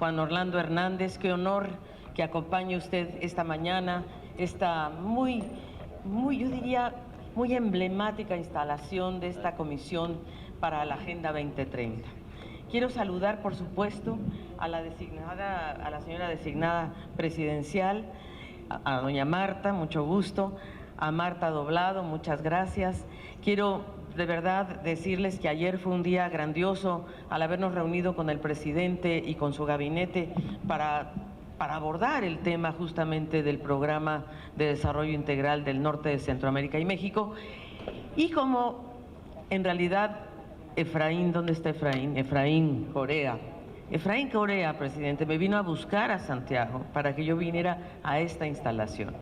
Juan Orlando Hernández, qué honor que acompañe usted esta mañana, esta yo diría, muy emblemática instalación de esta comisión para la Agenda 2030. Quiero saludar, por supuesto, a la señora designada presidencial, a doña Marta, mucho gusto, a Marta Doblado, muchas gracias. Quiero de verdad decirles que ayer fue un día grandioso al habernos reunido con el presidente y con su gabinete para abordar el tema justamente del Programa de Desarrollo Integral del Norte de Centroamérica y México. Y como en realidad Efraín, ¿dónde está Efraín? Efraín Corea, presidente, me vino a buscar a Santiago para que yo viniera a esta instalación.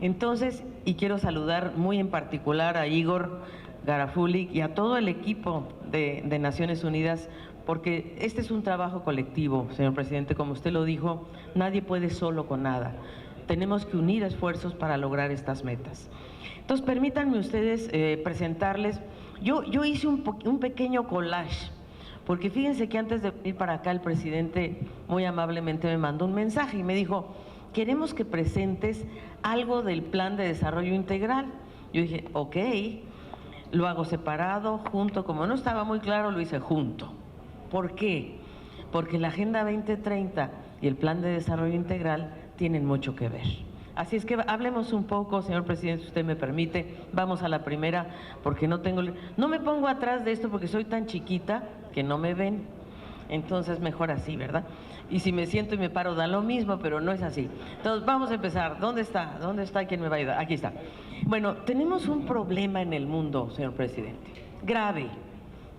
Entonces, y quiero saludar muy en particular a Igor Garafulik y a todo el equipo de Naciones Unidas, porque este es un trabajo colectivo, señor presidente, como usted lo dijo, nadie puede solo con nada. Tenemos que unir esfuerzos para lograr estas metas. Entonces, permítanme ustedes presentarles, yo hice un pequeño collage, porque fíjense que antes de venir para acá el presidente muy amablemente me mandó un mensaje y me dijo, queremos que presentes algo del Plan de Desarrollo Integral. Yo dije, ok, lo hago separado, junto, como no estaba muy claro, lo hice junto. ¿Por qué? Porque la Agenda 2030 y el Plan de Desarrollo Integral tienen mucho que ver. Así es que hablemos un poco, señor presidente, si usted me permite. Vamos a la primera, porque no me pongo atrás de esto porque soy tan chiquita que no me ven. Entonces mejor así, ¿verdad? Y si me siento y me paro da lo mismo, pero no es así. Entonces vamos a empezar. ¿Dónde está? ¿Dónde está? ¿Quién me va a ayudar? Aquí está. Bueno, tenemos un problema en el mundo, señor presidente, grave.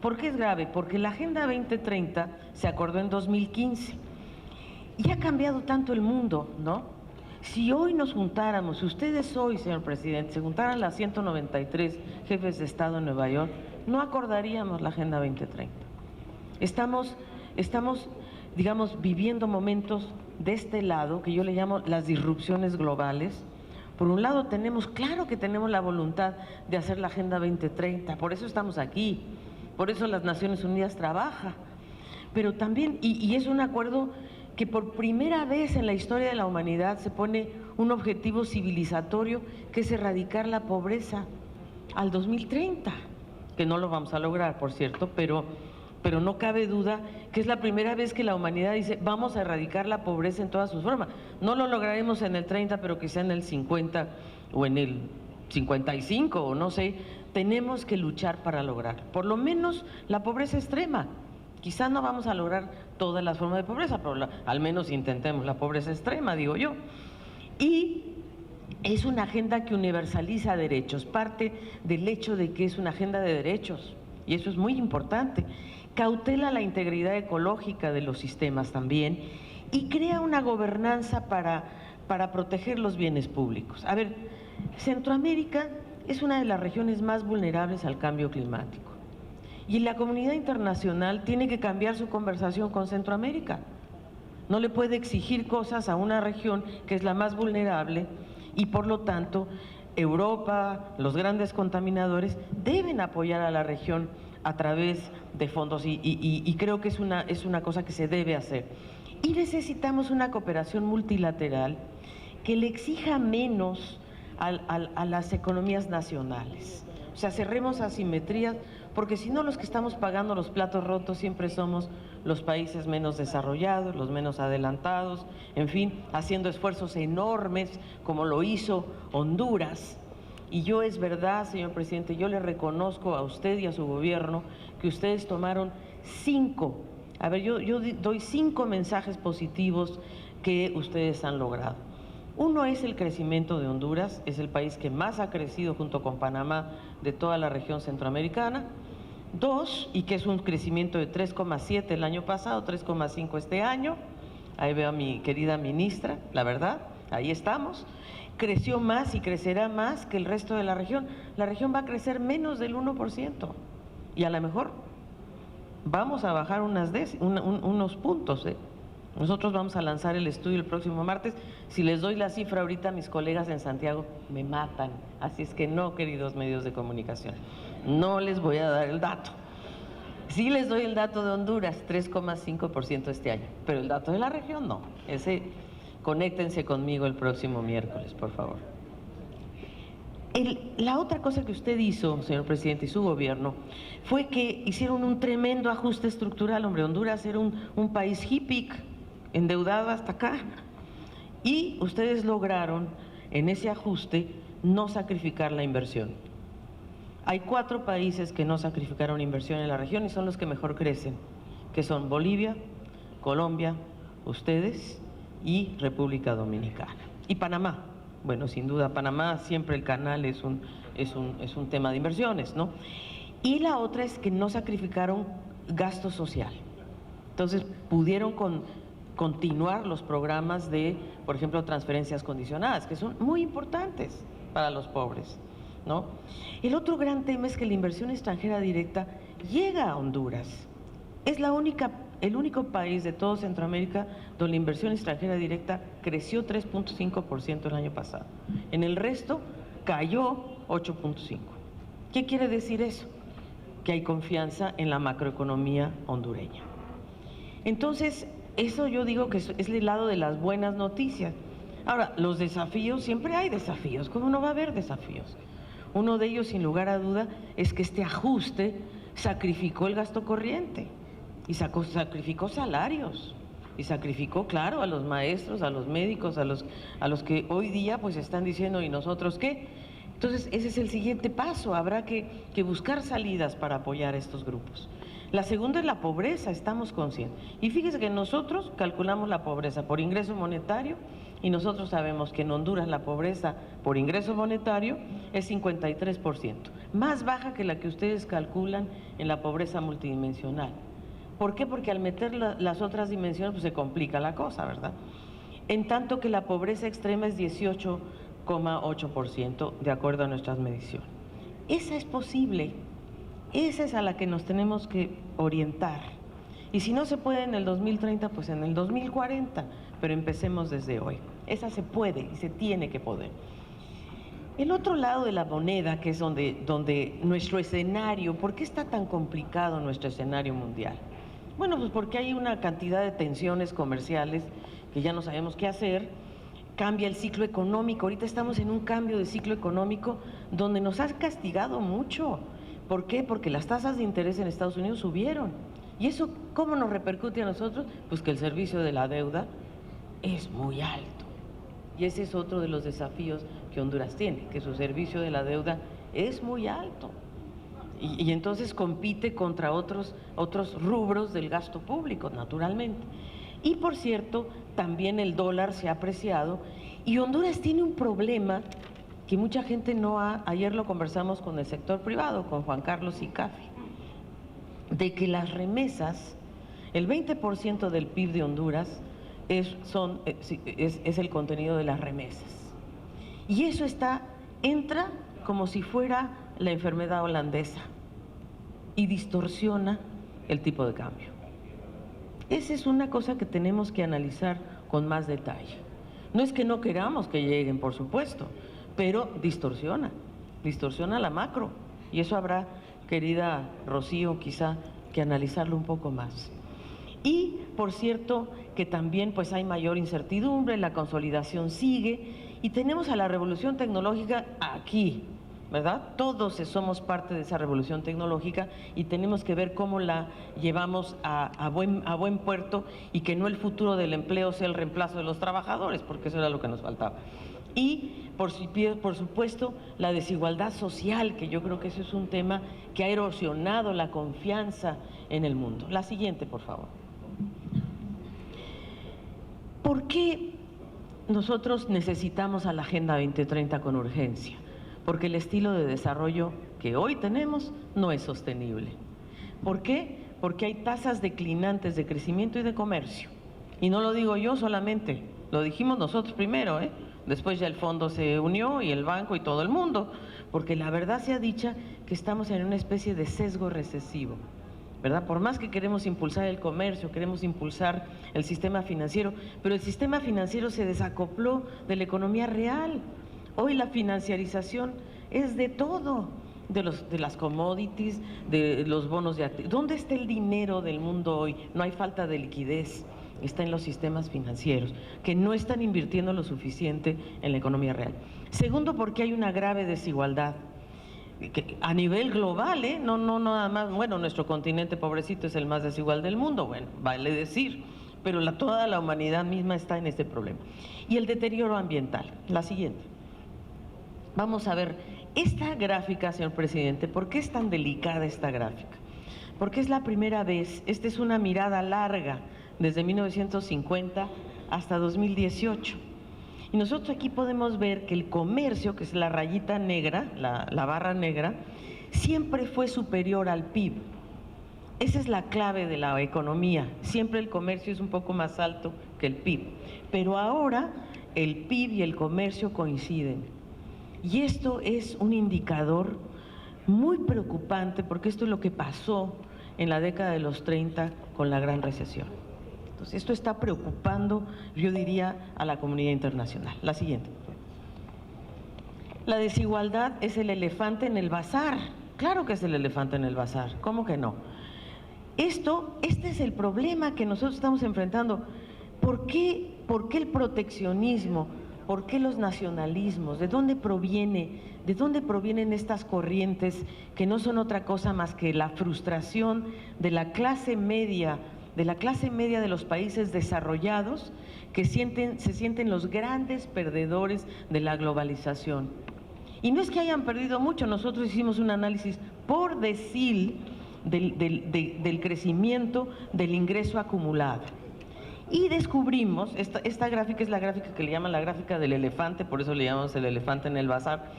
¿Por qué es grave? Porque la Agenda 2030 se acordó en 2015 y ha cambiado tanto el mundo, ¿no? Si hoy nos juntáramos, si ustedes hoy, señor presidente, se juntaran las 193 jefes de Estado en Nueva York, no acordaríamos la Agenda 2030. Estamos, digamos, viviendo momentos de este lado, que yo le llamo las disrupciones globales. Por un lado claro que tenemos la voluntad de hacer la Agenda 2030, por eso estamos aquí, por eso las Naciones Unidas trabaja, pero también, y es un acuerdo que por primera vez en la historia de la humanidad se pone un objetivo civilizatorio, que es erradicar la pobreza al 2030, que no lo vamos a lograr, por cierto, pero no cabe duda que es la primera vez que la humanidad dice vamos a erradicar la pobreza en todas sus formas. No lo lograremos en el 30, pero quizá en el 50 o en el 55 o no sé. Tenemos que luchar para lograr, por lo menos la pobreza extrema. Quizá no vamos a lograr todas las formas de pobreza, pero al menos intentemos la pobreza extrema, digo yo. Y es una agenda que universaliza derechos, parte del hecho de que es una agenda de derechos, y eso es muy importante. Cautela la integridad ecológica de los sistemas también y crea una gobernanza para proteger los bienes públicos. A ver, Centroamérica es una de las regiones más vulnerables al cambio climático y la comunidad internacional tiene que cambiar su conversación con Centroamérica. No le puede exigir cosas a una región que es la más vulnerable y por lo tanto Europa, los grandes contaminadores deben apoyar a la región a través de fondos y creo que es una cosa que se debe hacer. Y necesitamos una cooperación multilateral que le exija menos a las economías nacionales. O sea, cerremos asimetrías, porque si no los que estamos pagando los platos rotos siempre somos los países menos desarrollados, los menos adelantados, en fin, haciendo esfuerzos enormes como lo hizo Honduras. Y yo, es verdad, señor presidente, yo le reconozco a usted y a su gobierno que ustedes tomaron yo doy 5 mensajes positivos que ustedes han logrado. Uno es el crecimiento de Honduras, es el país que más ha crecido junto con Panamá de toda la región centroamericana. 2, y que es un crecimiento de 3,7 el año pasado, 3,5 este año. Ahí veo a mi querida ministra, la verdad, ahí estamos. Creció más y crecerá más que el resto de la región. La región va a crecer menos del 1% y a lo mejor vamos a bajar unos puntos. Nosotros vamos a lanzar el estudio el próximo martes. Si les doy la cifra ahorita, mis colegas en Santiago me matan. Así es que no, queridos medios de comunicación, no les voy a dar el dato. Sí les doy el dato de Honduras, 3,5% este año, pero el dato de la región no. Ese, conéctense conmigo el próximo miércoles, por favor. La otra cosa que usted hizo, señor presidente, y su gobierno, fue que hicieron un tremendo ajuste estructural. Hombre, Honduras era un país hippie, endeudado hasta acá, y ustedes lograron en ese ajuste no sacrificar la inversión. Hay 4 países que no sacrificaron inversión en la región y son los que mejor crecen, que son Bolivia, Colombia, ustedes y República Dominicana. Y Panamá. Bueno, sin duda, Panamá siempre el canal es un tema de inversiones, ¿no? Y la otra es que no sacrificaron gasto social. Entonces, pudieron continuar los programas de, por ejemplo, transferencias condicionadas, que son muy importantes para los pobres, ¿no? El otro gran tema es que la inversión extranjera directa llega a Honduras. Es el único país de todo Centroamérica donde la inversión extranjera directa creció 3,5% el año pasado. En el resto cayó 8,5%. ¿Qué quiere decir eso? Que hay confianza en la macroeconomía hondureña. Entonces, eso yo digo que es el lado de las buenas noticias. Ahora, los desafíos, siempre hay desafíos. ¿Cómo no va a haber desafíos? Uno de ellos, sin lugar a duda, es que este ajuste sacrificó el gasto corriente y sacrificó salarios y sacrificó, claro, a los maestros, a los médicos, a los que hoy día pues están diciendo ¿y nosotros qué? Entonces ese es el siguiente paso, habrá que buscar salidas para apoyar a estos grupos. La segunda es la pobreza, estamos conscientes. Y fíjese que nosotros calculamos la pobreza por ingreso monetario y nosotros sabemos que en Honduras la pobreza por ingreso monetario es 53%, más baja que la que ustedes calculan en la pobreza multidimensional. ¿Por qué? Porque al meter las otras dimensiones pues se complica la cosa, ¿verdad? En tanto que la pobreza extrema es 18,8% de acuerdo a nuestras mediciones. Esa es posible, esa es a la que nos tenemos que orientar. Y si no se puede en el 2030, pues en el 2040, pero empecemos desde hoy. Esa se puede y se tiene que poder. El otro lado de la moneda, que es donde nuestro escenario, ¿por qué está tan complicado nuestro escenario mundial? Bueno, pues porque hay una cantidad de tensiones comerciales que ya no sabemos qué hacer, cambia el ciclo económico, ahorita estamos en un cambio de ciclo económico donde nos ha castigado mucho. ¿Por qué? Porque las tasas de interés en Estados Unidos subieron. ¿Y eso cómo nos repercute a nosotros? Pues que el servicio de la deuda es muy alto. Y ese es otro de los desafíos que Honduras tiene, que su servicio de la deuda es muy alto. Y entonces compite contra otros rubros del gasto público, naturalmente. Y por cierto, también el dólar se ha apreciado y Honduras tiene un problema que mucha gente ayer lo conversamos con el sector privado, con Juan Carlos Icafi, de que las remesas, el 20% del PIB de Honduras es el contenido de las remesas. Y eso entra como si fuera la enfermedad holandesa y distorsiona el tipo de cambio. Esa es una cosa que tenemos que analizar con más detalle. No es que no queramos que lleguen, por supuesto, pero distorsiona la macro. Y eso habrá, querida Rocío, quizá que analizarlo un poco más. Y, por cierto, que también pues hay mayor incertidumbre, la consolidación sigue y tenemos a la revolución tecnológica aquí, ¿verdad? Todos somos parte de esa revolución tecnológica y tenemos que ver cómo la llevamos a buen puerto y que no el futuro del empleo sea el reemplazo de los trabajadores, porque eso era lo que nos faltaba. Y, por supuesto, la desigualdad social, que yo creo que eso es un tema que ha erosionado la confianza en el mundo. La siguiente, por favor. ¿Por qué nosotros necesitamos a la Agenda 2030 con urgencia? Porque el estilo de desarrollo que hoy tenemos no es sostenible. ¿Por qué? Porque hay tasas declinantes de crecimiento y de comercio. Y no lo digo yo solamente, lo dijimos nosotros primero, Después ya el fondo se unió y el banco y todo el mundo, porque la verdad sea dicha que estamos en una especie de sesgo recesivo, ¿verdad? Por más que queremos impulsar el comercio, queremos impulsar el sistema financiero, pero el sistema financiero se desacopló de la economía real. Hoy la financiarización es de todo de las commodities, de los bonos de activos. ¿Dónde está el dinero del mundo hoy? No hay falta de liquidez, está en los sistemas financieros, que no están invirtiendo lo suficiente en la economía real. Segundo, porque hay una grave desigualdad que a nivel global, no nada más, bueno, nuestro continente pobrecito es el más desigual del mundo, bueno, vale decir, pero toda la humanidad misma está en este problema. Y el deterioro ambiental, la siguiente. Vamos a ver esta gráfica, señor presidente. ¿Por qué es tan delicada esta gráfica? Porque es la primera vez, esta es una mirada larga, desde 1950 hasta 2018. Y nosotros aquí podemos ver que el comercio, que es la rayita negra, la barra negra, siempre fue superior al PIB. Esa es la clave de la economía. Siempre el comercio es un poco más alto que el PIB. Pero ahora el PIB y el comercio coinciden. Y esto es un indicador muy preocupante, porque esto es lo que pasó en la década de los 30 con la Gran Recesión. Entonces, esto está preocupando, yo diría, a la comunidad internacional. La siguiente. La desigualdad es el elefante en el bazar. Claro que es el elefante en el bazar, ¿cómo que no? Este es el problema que nosotros estamos enfrentando. ¿Por qué el proteccionismo? ¿Por qué los nacionalismos? ¿De dónde provienen estas corrientes que no son otra cosa más que la frustración de la clase media, de los países desarrollados, que se sienten los grandes perdedores de la globalización? Y no es que hayan perdido mucho, nosotros hicimos un análisis por decil del crecimiento del ingreso acumulado. Y descubrimos, esta gráfica es la gráfica que le llaman la gráfica del elefante, por eso le llamamos el elefante en el bazar.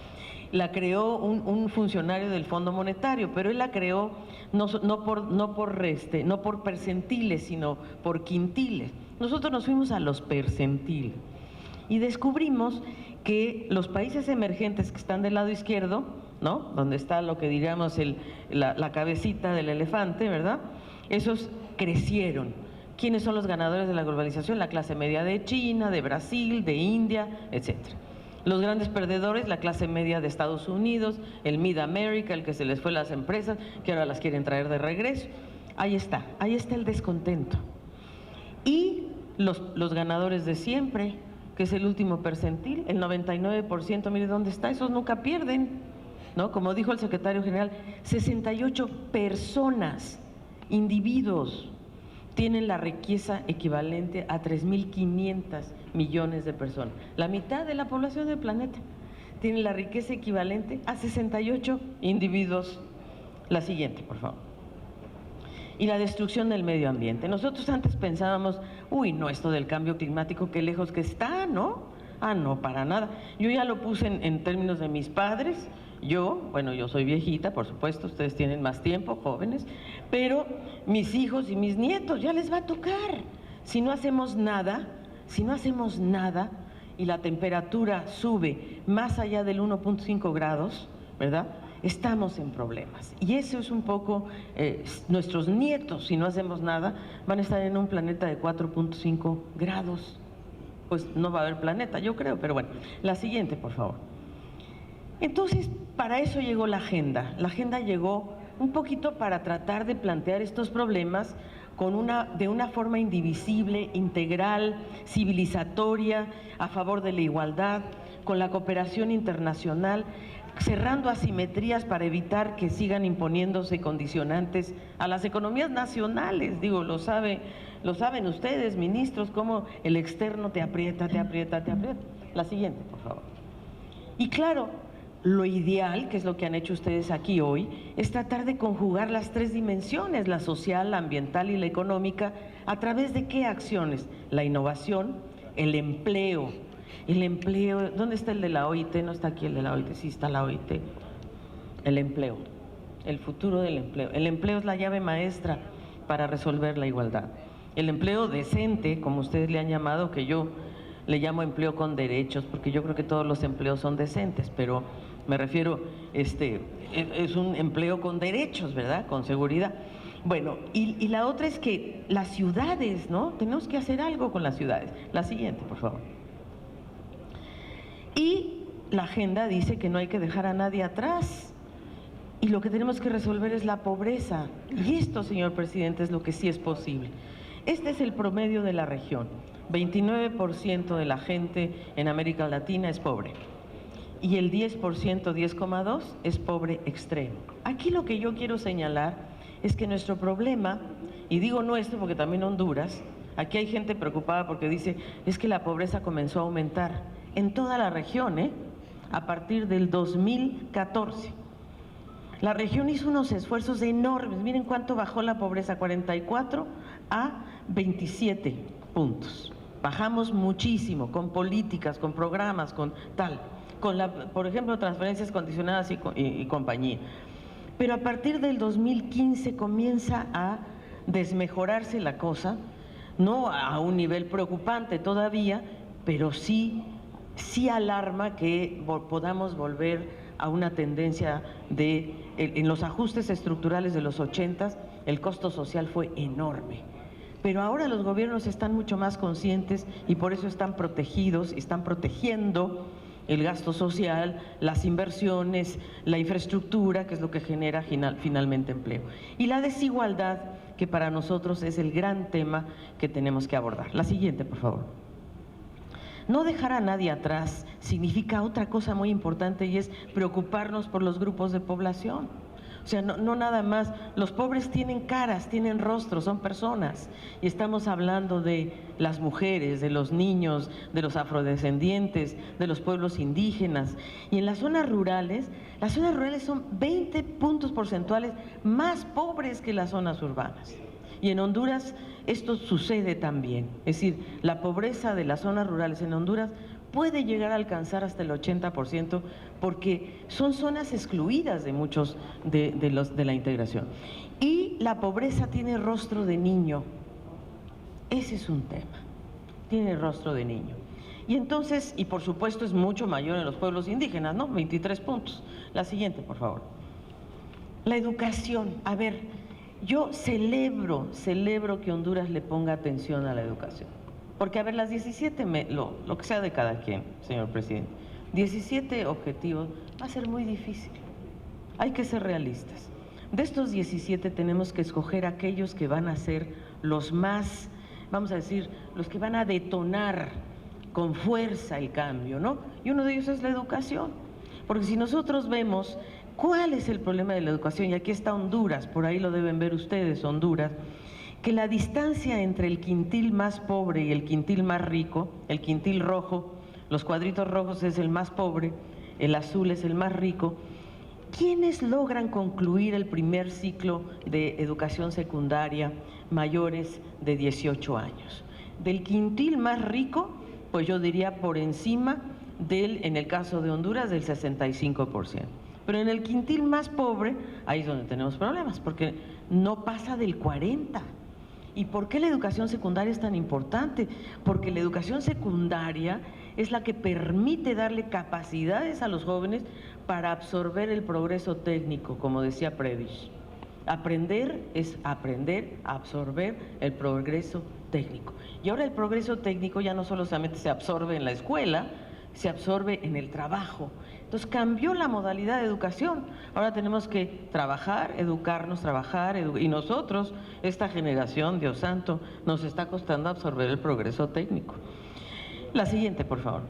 La creó un funcionario del Fondo Monetario, pero él la creó no por percentiles, sino por quintiles. Nosotros nos fuimos a los percentiles y descubrimos que los países emergentes que están del lado izquierdo, ¿no?, donde está lo que diríamos la cabecita del elefante, ¿verdad?, esos crecieron. ¿Quiénes son los ganadores de la globalización? La clase media de China, de Brasil, de India, etcétera. Los grandes perdedores, la clase media de Estados Unidos, el Mid-America, el que se les fue las empresas, que ahora las quieren traer de regreso. Ahí está el descontento. Y los ganadores de siempre, que es el último percentil, el 99%, mire dónde está, esos nunca pierden, ¿no? Como dijo el secretario general, 68 personas, individuos, tienen la riqueza equivalente a 3.500 millones de personas. La mitad de la población del planeta tiene la riqueza equivalente a 68 individuos. La siguiente, por favor. Y la destrucción del medio ambiente. Nosotros antes pensábamos, no, esto del cambio climático, qué lejos que está, ¿no? No, para nada. Yo ya lo puse en términos de mis padres. Yo soy viejita, por supuesto, ustedes tienen más tiempo, jóvenes, pero mis hijos y mis nietos ya les va a tocar. Si no hacemos nada y la temperatura sube más allá del 1.5 grados, ¿verdad?, estamos en problemas. Y eso es un poco, nuestros nietos, si no hacemos nada, van a estar en un planeta de 4.5 grados. Pues no va a haber planeta, yo creo, pero bueno. La siguiente, por favor. Entonces, para eso llegó la agenda. La agenda llegó un poquito para tratar de plantear estos problemas de una forma indivisible, integral, civilizatoria, a favor de la igualdad, con la cooperación internacional, cerrando asimetrías para evitar que sigan imponiéndose condicionantes a las economías nacionales. Digo, lo saben ustedes, ministros, cómo el externo te aprieta. La siguiente, por favor. Y claro, lo ideal, que es lo que han hecho ustedes aquí hoy, es tratar de conjugar las tres dimensiones, la social, la ambiental y la económica, ¿a través de qué acciones? La innovación, el empleo. El empleo, ¿dónde está el de la OIT? No está aquí el de la OIT, sí está la OIT. El empleo, el futuro del empleo. El empleo es la llave maestra para resolver la igualdad. El empleo decente, como ustedes le han llamado, que yo le llamo empleo con derechos, porque yo creo que todos los empleos son decentes, pero me refiero, es un empleo con derechos, ¿verdad?, con seguridad. Bueno, y la otra es que las ciudades, ¿no?, tenemos que hacer algo con las ciudades. La siguiente, por favor. Y la agenda dice que no hay que dejar a nadie atrás. Y lo que tenemos que resolver es la pobreza. Y esto, señor presidente, es lo que sí es posible. Este es el promedio de la región. 29% de la gente en América Latina es pobre. Y el 10%, 10,2%, es pobre extremo. Aquí lo que yo quiero señalar es que nuestro problema, y digo nuestro porque también Honduras, aquí hay gente preocupada porque dice, es que la pobreza comenzó a aumentar en toda la región, a partir del 2014. La región hizo unos esfuerzos enormes. Miren cuánto bajó la pobreza, 44 a 27 puntos. Bajamos muchísimo, con políticas, con programas, con tal, con por ejemplo, transferencias condicionadas y compañía. Pero a partir del 2015 comienza a desmejorarse la cosa, no a un nivel preocupante todavía, pero sí alarma que podamos volver a una tendencia en los ajustes estructurales de los 80s, el costo social fue enorme. Pero ahora los gobiernos están mucho más conscientes y por eso están protegidos, están protegiendo el gasto social, las inversiones, la infraestructura, que es lo que genera finalmente empleo. Y la desigualdad, que para nosotros es el gran tema que tenemos que abordar. La siguiente, por favor. No dejar a nadie atrás significa otra cosa muy importante y es preocuparnos por los grupos de población. O sea, no nada más, los pobres tienen caras, tienen rostros, son personas. Y estamos hablando de las mujeres, de los niños, de los afrodescendientes, de los pueblos indígenas. Y en las zonas rurales son 20 puntos porcentuales más pobres que las zonas urbanas. Y en Honduras esto sucede también, es decir, la pobreza de las zonas rurales en Honduras puede llegar a alcanzar hasta el 80% porque son zonas excluidas de muchos de la integración. Y la pobreza tiene rostro de niño, ese es un tema, tiene rostro de niño. Y entonces, y por supuesto es mucho mayor en los pueblos indígenas, ¿no? 23 puntos. La siguiente, por favor. La educación, a ver. Yo celebro que Honduras le ponga atención a la educación. Porque, a ver, las 17, lo que sea de cada quien, señor presidente, 17 objetivos va a ser muy difícil. Hay que ser realistas. De estos 17 tenemos que escoger aquellos que van a ser los más, vamos a decir, los que van a detonar con fuerza el cambio, ¿no? Y uno de ellos es la educación. Porque si nosotros vemos ¿cuál es el problema de la educación? Y aquí está Honduras, por ahí lo deben ver ustedes, Honduras, que la distancia entre el quintil más pobre y el quintil más rico, el quintil rojo, los cuadritos rojos es el más pobre, el azul es el más rico. ¿Quiénes logran concluir el primer ciclo de educación secundaria mayores de 18 años? Del quintil más rico, pues yo diría por encima en el caso de Honduras, del 65%. Pero en el quintil más pobre, ahí es donde tenemos problemas, porque no pasa del 40%. ¿Y por qué la educación secundaria es tan importante? Porque la educación secundaria es la que permite darle capacidades a los jóvenes para absorber el progreso técnico, como decía Prebisch. Aprender es aprender a absorber el progreso técnico. Y ahora el progreso técnico ya no solamente se absorbe en la escuela, se absorbe en el trabajo. Entonces cambió la modalidad de educación. Ahora tenemos que trabajar, educarnos, y nosotros, esta generación, Dios santo, nos está costando absorber el progreso técnico. La siguiente, por favor.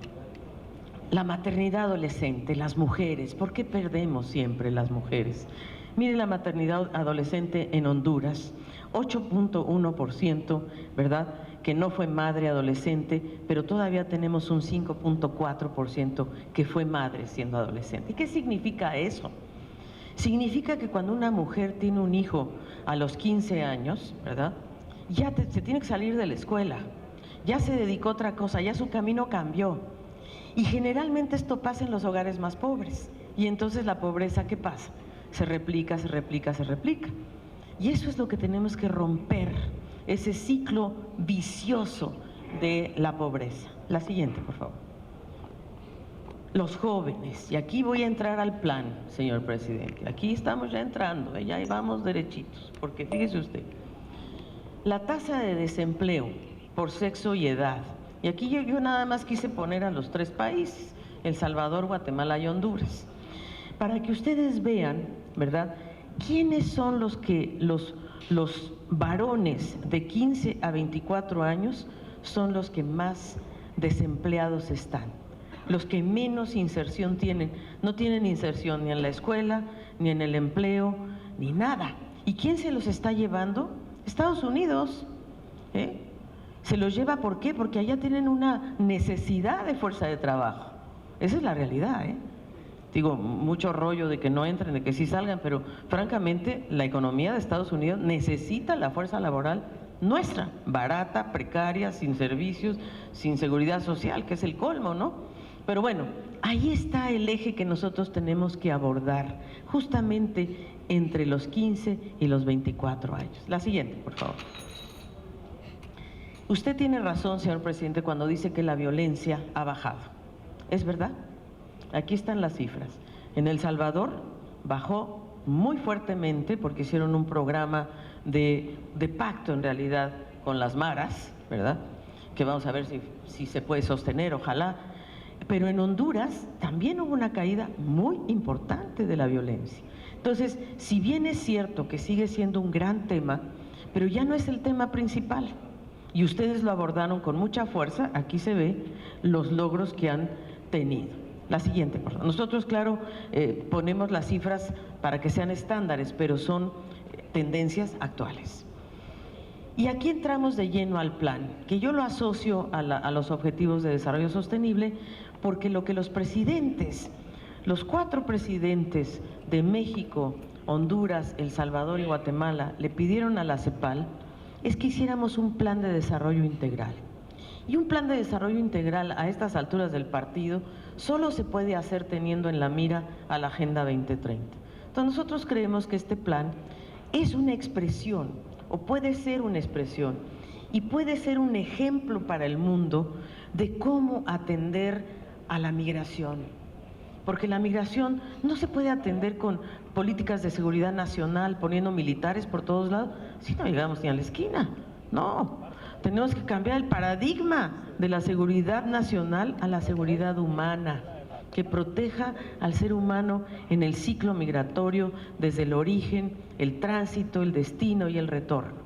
La maternidad adolescente, las mujeres. ¿Por qué perdemos siempre las mujeres? Mire la maternidad adolescente en Honduras, 8.1%, ¿verdad?, que no fue madre adolescente, pero todavía tenemos un 5.4% que fue madre siendo adolescente. ¿Y qué significa eso? Significa que cuando una mujer tiene un hijo a los 15 años, ¿verdad?, ya se tiene que salir de la escuela, ya se dedicó a otra cosa, ya su camino cambió. Y generalmente esto pasa en los hogares más pobres. Y entonces la pobreza, ¿qué pasa? Se replica, se replica, se replica. Y eso es lo que tenemos que romper, ese ciclo vicioso de la pobreza. La siguiente, por favor. Los jóvenes, y aquí voy a entrar al plan, señor presidente. Aquí estamos ya entrando, ya vamos derechitos, porque fíjese usted, la tasa de desempleo por sexo y edad, y aquí yo nada más quise poner a los 3 países, El Salvador, Guatemala y Honduras, para que ustedes vean ¿verdad? ¿Quiénes son los varones de 15 a 24 años son los que más desempleados están? Los que menos inserción tienen. No tienen inserción ni en la escuela, ni en el empleo, ni nada. ¿Y quién se los está llevando? Estados Unidos. Se los lleva, ¿por qué? Porque allá tienen una necesidad de fuerza de trabajo. Esa es la realidad, Digo, mucho rollo de que no entren, de que sí salgan, pero francamente la economía de Estados Unidos necesita la fuerza laboral nuestra, barata, precaria, sin servicios, sin seguridad social, que es el colmo, ¿no? Pero bueno, ahí está el eje que nosotros tenemos que abordar, justamente entre los 15 y los 24 años. La siguiente, por favor. Usted tiene razón, señor presidente, cuando dice que la violencia ha bajado. ¿Es verdad? Aquí están las cifras. En El Salvador bajó muy fuertemente porque hicieron un programa de pacto en realidad con las maras, ¿verdad? Que vamos a ver si se puede sostener, ojalá. Pero en Honduras también hubo una caída muy importante de la violencia. Entonces, si bien es cierto que sigue siendo un gran tema, pero ya no es el tema principal. Y ustedes lo abordaron con mucha fuerza, aquí se ve los logros que han tenido. La siguiente, por favor. Nosotros, claro, ponemos las cifras para que sean estándares, pero son tendencias actuales. Y aquí entramos de lleno al plan, que yo lo asocio a los Objetivos de Desarrollo Sostenible, porque lo que los presidentes, los 4 presidentes de México, Honduras, El Salvador y Guatemala le pidieron a la CEPAL es que hiciéramos un plan de desarrollo integral. Y un plan de desarrollo integral a estas alturas del partido solo se puede hacer teniendo en la mira a la Agenda 2030. Entonces nosotros creemos que este plan es una expresión, o puede ser una expresión, y puede ser un ejemplo para el mundo de cómo atender a la migración. Porque la migración no se puede atender con políticas de seguridad nacional, poniendo militares por todos lados, si no llegamos ni a la esquina, no. Tenemos que cambiar el paradigma de la seguridad nacional a la seguridad humana, que proteja al ser humano en el ciclo migratorio desde el origen, el tránsito, el destino y el retorno.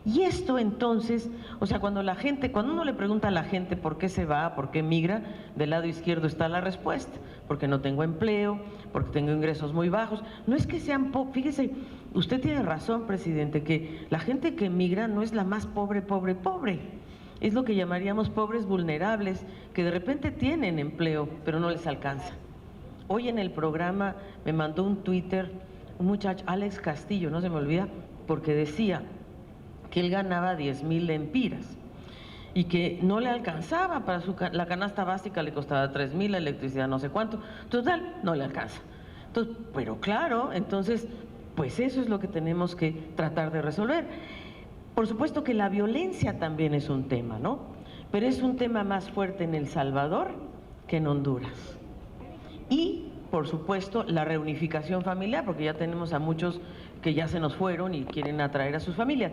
Y esto entonces, o sea, cuando uno le pregunta a la gente por qué se va, por qué migra, del lado izquierdo está la respuesta: porque no tengo empleo, porque tengo ingresos muy bajos. No es que sean fíjese, usted tiene razón, presidente, que la gente que migra no es la más pobre, es lo que llamaríamos pobres vulnerables, que de repente tienen empleo, pero no les alcanza. Hoy en el programa me mandó un Twitter un muchacho, Alex Castillo, no se me olvida, porque decía que él ganaba 10,000 lempiras y que no le alcanzaba para la canasta básica, le costaba 3,000, la electricidad no sé cuánto, total, no le alcanza. Entonces, pero claro, entonces, pues eso es lo que tenemos que tratar de resolver. Por supuesto que la violencia también es un tema, ¿no? Pero es un tema más fuerte en El Salvador que en Honduras. Y, por supuesto, la reunificación familiar, porque ya tenemos a muchos que ya se nos fueron y quieren atraer a sus familias.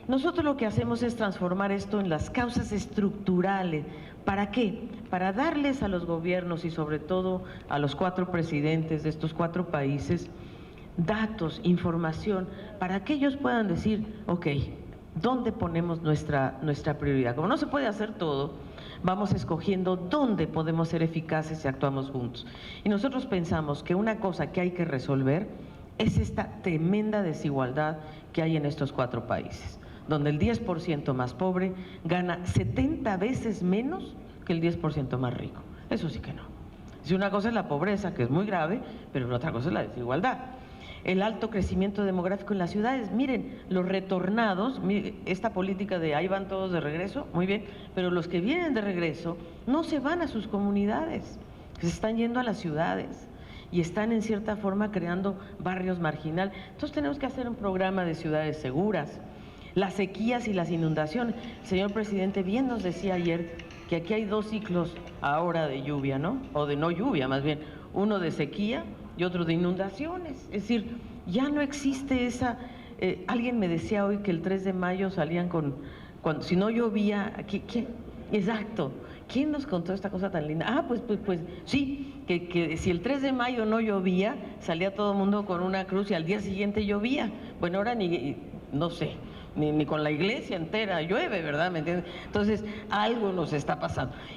Nosotros lo que hacemos es transformar esto en las causas estructurales. ¿Para qué? Para darles a los gobiernos y sobre todo a los 4 presidentes de estos 4 países datos, información, para que ellos puedan decir, ok, ¿dónde ponemos nuestra prioridad? Como no se puede hacer todo, vamos escogiendo dónde podemos ser eficaces si actuamos juntos. Y nosotros pensamos que una cosa que hay que resolver es esta tremenda desigualdad que hay en estos 4 países, donde el 10% más pobre gana 70 veces menos que el 10% más rico. Eso sí que no. Si una cosa es la pobreza, que es muy grave, pero otra cosa es la desigualdad. El alto crecimiento demográfico en las ciudades, miren, los retornados, esta política de ahí van todos de regreso, muy bien, pero los que vienen de regreso no se van a sus comunidades, se están yendo a las ciudades y están en cierta forma creando barrios marginales. Entonces tenemos que hacer un programa de ciudades seguras. Las sequías y las inundaciones. El señor presidente bien nos decía ayer que aquí hay 2 ciclos ahora de lluvia, ¿no? O de no lluvia, más bien, uno de sequía y otro de inundaciones. Es decir, ya no existe esa… alguien me decía hoy que el 3 de mayo salían si no llovía, exacto, ¿quién nos contó esta cosa tan linda? Ah, pues sí, que si el 3 de mayo no llovía, salía todo el mundo con una cruz y al día siguiente llovía. Bueno, ahora no sé, ni con la iglesia entera llueve, ¿verdad? ¿Me entiendes? Entonces, algo nos está pasando.